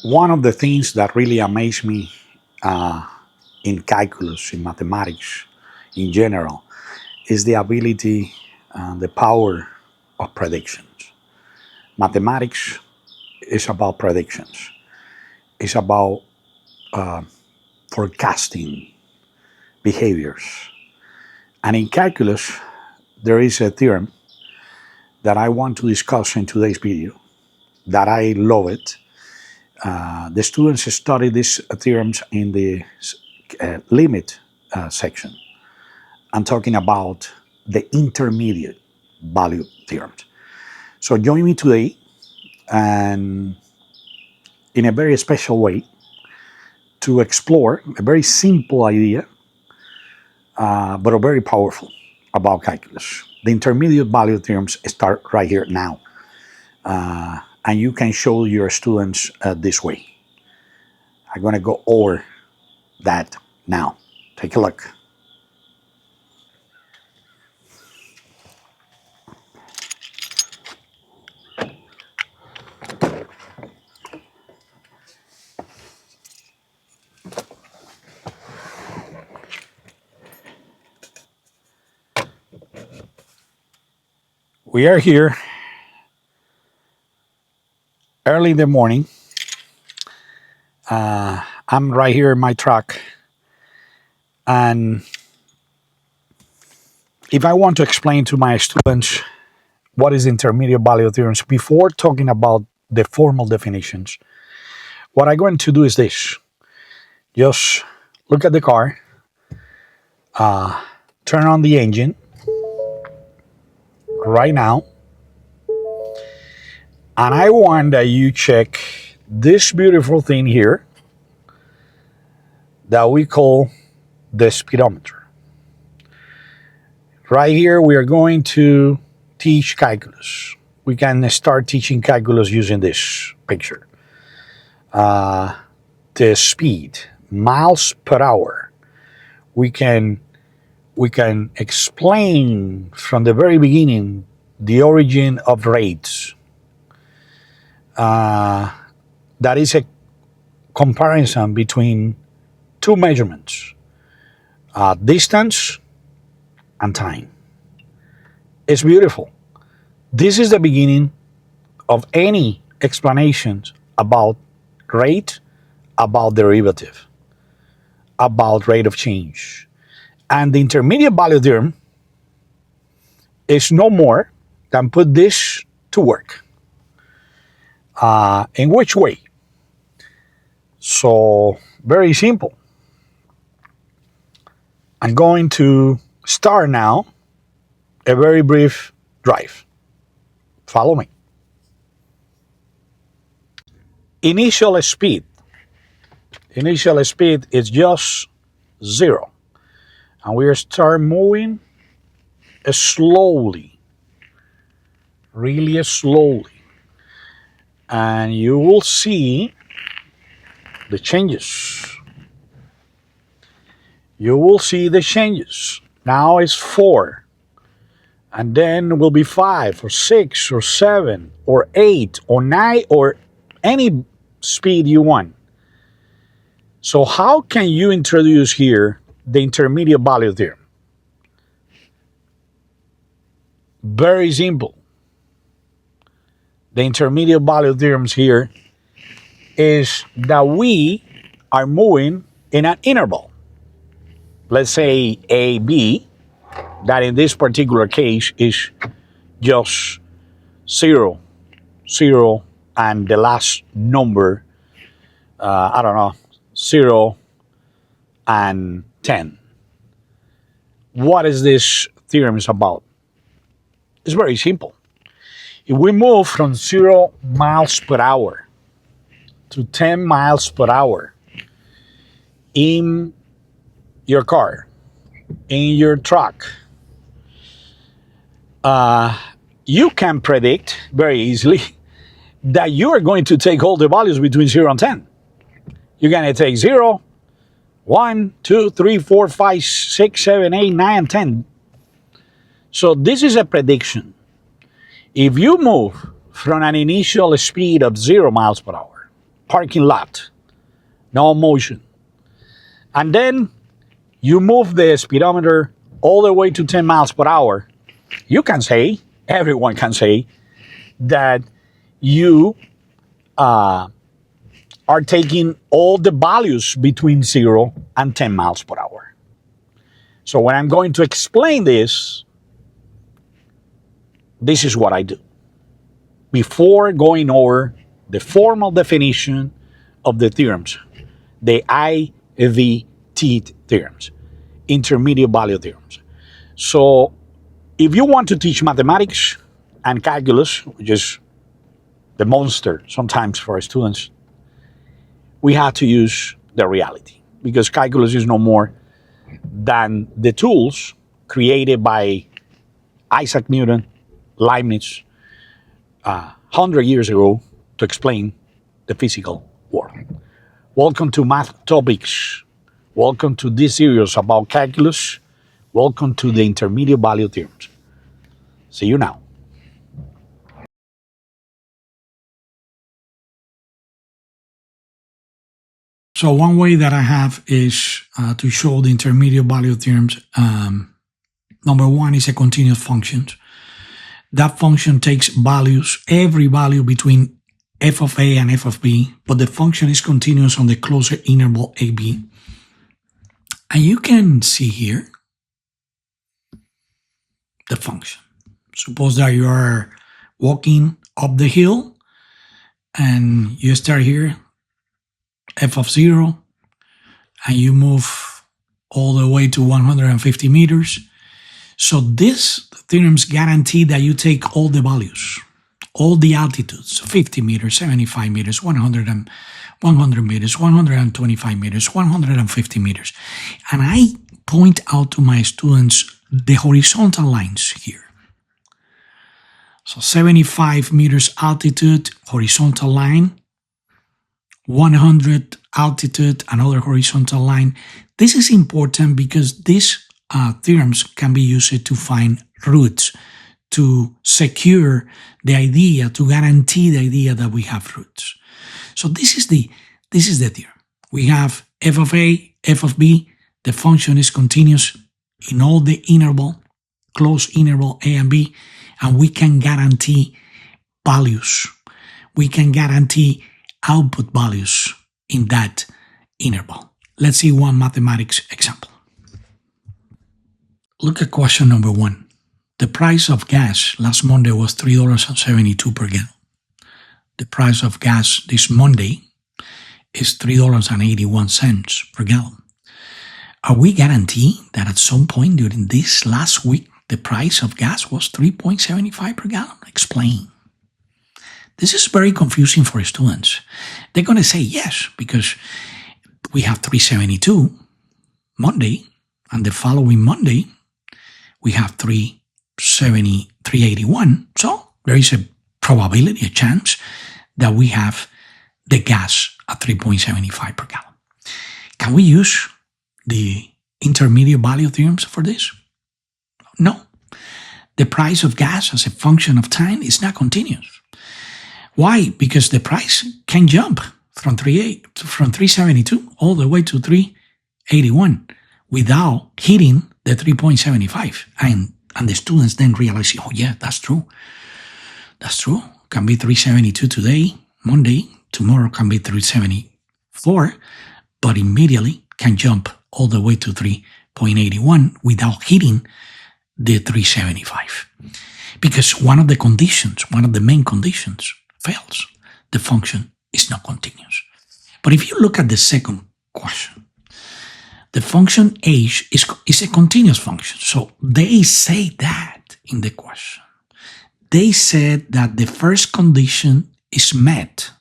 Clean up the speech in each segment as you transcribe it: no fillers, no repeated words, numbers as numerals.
One of the things that really amazed me in calculus, in mathematics in general, is the ability, the power of predictions. Mathematics is about predictions. It's about forecasting behaviors. And in calculus, there is a theorem that I want to discuss in today's video that I love it. The students study these theorems in the limit section. I'm talking about the intermediate value theorems. So join me today and in a very special way to explore a very simple idea, but a very powerful about calculus. The intermediate value theorems start right here now. And you can show your students this way. I'm going to go over that now. Take a look. We are here early in the morning. I'm right here in my truck. And if I want to explain to my students what is intermediate value theorems before talking about the formal definitions, what I'm going to do is this. Just look at the car, turn on the engine right now, and I want that you check this beautiful thing here that we call the speedometer. Right here, we are going to teach calculus. We can start teaching calculus using this picture. The speed, miles per hour. We can explain from the very beginning the origin of rates. That is a comparison between two measurements, distance and time. It's beautiful. This is the beginning of any explanations about rate, about derivative, about rate of change. And the intermediate value theorem is no more than put this to work. In which way? So, very simple. I'm going to start now a very brief drive. Follow me. Initial speed is just 0. And we start moving slowly, really slowly. And you will see the changes. You will see the changes. Now it's 4. And then will be 5 or 6 or 7 or 8 or 9 or any speed you want. So how can you introduce here the intermediate value theorem? Very simple. The intermediate value theorems here is that we are moving in an interval. Let's say A, B, that in this particular case is just 0, 0, and the last number, 0 and 10. What is this theorem is about? It's very simple. If we move from 0 miles per hour to 10 miles per hour in your car, in your truck, you can predict very easily that you are going to take all the values between 0 and 10. You're going to take 0, 1, 2, 3, 4, 5, 6, 7, 8, 9, and 10. So this is a prediction. If you move from an initial speed of 0 miles per hour parking lot, no motion. And then you move the speedometer all the way to 10 miles per hour. You can say, everyone can say, that you are taking all the values between 0 and 10 miles per hour. So when I'm going to explain this, this is what I do. Before going over the formal definition of the theorems, the IVT theorems, Intermediate Value Theorems. So if you want to teach mathematics and calculus, which is the monster sometimes for students, we have to use the reality, because calculus is no more than the tools created by Isaac Newton, Leibniz, 100 years ago to explain the physical world. Welcome to Math Topics. Welcome to this series about calculus. Welcome to the Intermediate Value Theorems. See you now. So one way that I have is to show the intermediate value theorems. Number one is a continuous function. That function takes values, every value between f of a and f of b, but the function is continuous on the closer interval ab. And you can see here the function. Suppose that you are walking up the hill and you start here, f of 0, and you move all the way to 150 meters. So this theorems guarantee that you take all the values, all the altitudes, 50 meters, 75 meters, 100 meters, 125 meters, 150 meters. And I point out to my students the horizontal lines here. So 75 meters altitude, horizontal line, 100 altitude, another horizontal line. This is important because these theorems can be used to find roots, to secure the idea, to guarantee the idea that we have roots. So this is the theorem. We have f of a, f of b. The function is continuous in all the interval, close interval a and b, and we can guarantee values. We can guarantee output values in that interval. Let's see one mathematics example. Look at question number 1. The price of gas last Monday was $3.72 per gallon. The price of gas this Monday is $3.81 per gallon. Are we guaranteed that at some point during this last week, the price of gas was $3.75 per gallon? Explain. This is very confusing for students. They're going to say yes, because we have 372 Monday, and the following Monday, we have 381. So there is a probability, a chance, that we have the gas at 3.75 per gallon. Can we use the intermediate value theorems for this? No. The price of gas as a function of time is not continuous. Why? Because the price can jump from 372 all the way to 381 without hitting the 3.75. And the students then realize, oh yeah, that's true. That's true. Can be 372 today, Monday, tomorrow can be 374, but immediately can jump all the way to 3.81 without hitting the 375. Because one of the main conditions fails. The function is not continuous. But if you look at the second question, the function h is a continuous function. So they say that in the question. They said that the first condition is met.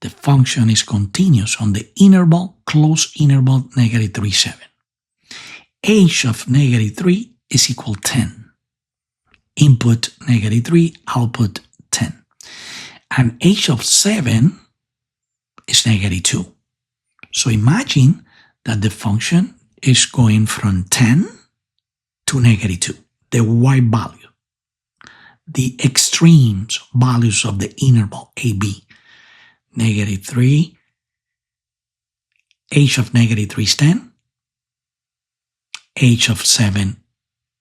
The function is continuous on the interval, close interval, -3, 7. H of -3 is equal 10. Input -3, output 10. And h of 7 is -2. So imagine that the function is going from 10 to -2, the y value, the extremes values of the interval AB, -3, h of negative 3 is 10, h of 7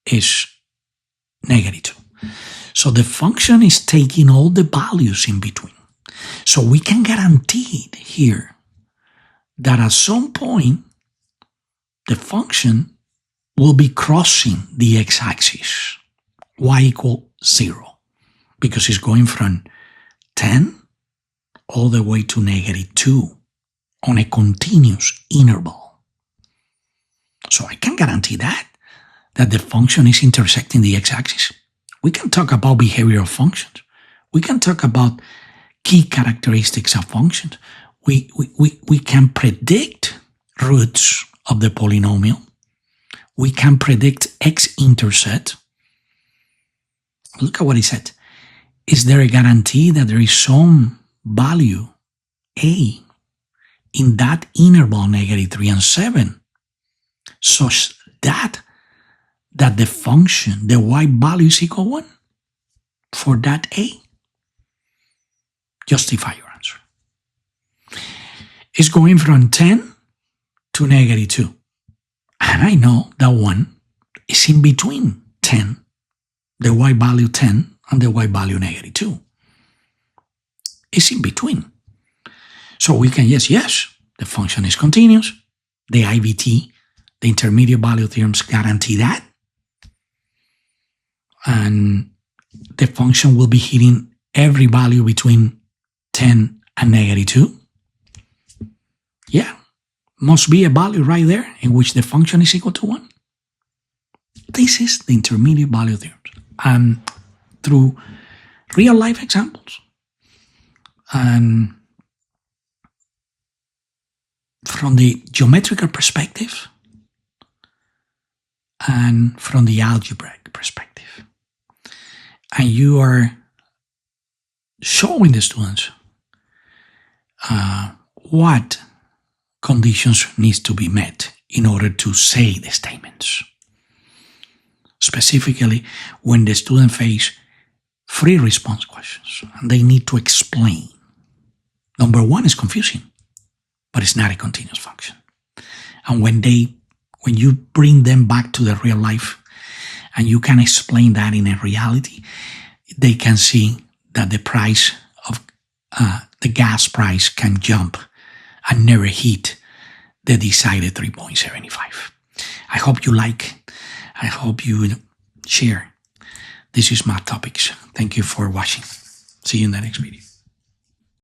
is negative 2. So the function is taking all the values in between. So we can guarantee here that at some point the function will be crossing the x-axis, y equal 0, because it's going from 10 all the way to negative 2 on a continuous interval. So I can guarantee that the function is intersecting the x-axis. We can talk about behavioral functions. We can talk about key characteristics of functions. We can predict roots of the polynomial. We can predict x-intercept. Look at what he said. Is there a guarantee that there is some value a in that interval negative 3 and 7 such that the function, the y value is equal 1 for that a? Justify your answer. It's going from 10 to negative 2. And I know that 1 is in between 10, the y value 10, and the y value negative 2. It's in between. So we can, yes, the function is continuous. The IVT, the Intermediate Value Theorems, guarantee that. And the function will be hitting every value between 10 and negative 2. Yeah, must be a value right there in which the function is equal to 1. This is the Intermediate Value Theorems. And through real-life examples and from the geometrical perspective and from the algebraic perspective. And you are showing the students what conditions needs to be met in order to say the statements. Specifically, when the student face free response questions and they need to explain. Number one is confusing, but it's not a continuous function. And when you bring them back to the real life and you can explain that in a reality, they can see that the price of the gas price can jump and never hit the decided 3.75. I hope you like. I hope you share. This is Math Topics. Thank you for watching. See you in the next video.